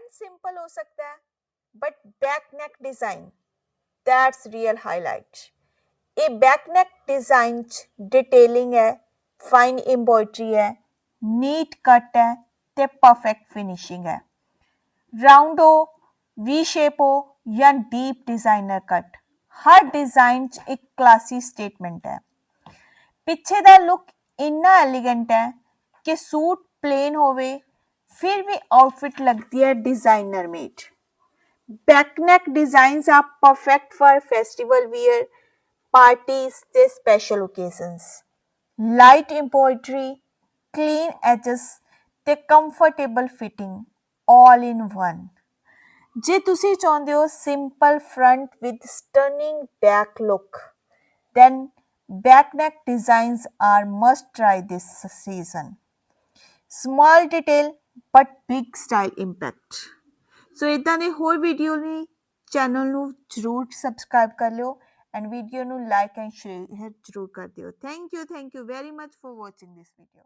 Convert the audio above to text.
Front simple हो सकता है but back neck design that's real highlight. ਇਹ ਬੈਕ ਨੈਕ ਡਿਜ਼ਾਈਨ 'ਚ ਡਿਟੇਲਿੰਗ ਹੈ, ਫਾਈਨ ਐਮਬੋਇਡਰੀ ਹੈ, ਨੀਟ ਕੱਟ ਹੈ ਤੇ ਪਰਫੈਕਟ ਫਿਨਿਸ਼ਿੰਗ ਹੈ। ਰਾਉਂਡ ਹੋ, ਵੀ ਸ਼ੇਪ ਹੋ ਜਾਂ ਡੀਪ ਡਿਜ਼ਾਈਨਰ ਕੱਟ, ਹਰ ਡਿਜ਼ਾਈਨ 'ਚ ਇੱਕ ਕਲਾਸੀ ਸਟੇਟਮੈਂਟ ਹੈ। ਪਿੱਛੇ ਦਾ ਲੁੱਕ ਇੰਨਾ ਐਲੀਗੈਂਟ ਹੈ ਕਿ ਸੂਟ ਪਲੇਨ ਹੋਵੇ ਫਿਰ ਵੀ ਆਊਟਫਿਟ ਲੱਗਦੀ ਹੈ designer made. Back neck designs are perfect for festival wear, parties ਤੇ special occasions। Light embroidery, clean edges ਤੇ comfortable fitting all in one। ਜੇ ਤੁਸੀਂ ਚਾਹੁੰਦੇ ਹੋ simple front with stunning back look, then back neck designs are must try this season। Small detail but big style impact। ਸੋ ਇਦਾਂ ਦੇ ਹੋਰ video ਲਈ channel ਨੂੰ ਜ਼ਰੂਰ ਸਬਸਕ੍ਰਾਈਬ ਕਰ ਲਿਓ ਐਂਡ ਵੀਡੀਓ ਨੂੰ ਲਾਈਕ ਐਂਡ ਸ਼ੇਅਰ ਜ਼ਰੂਰ ਕਰ ਦਿਓ। Thank you very much for watching this video.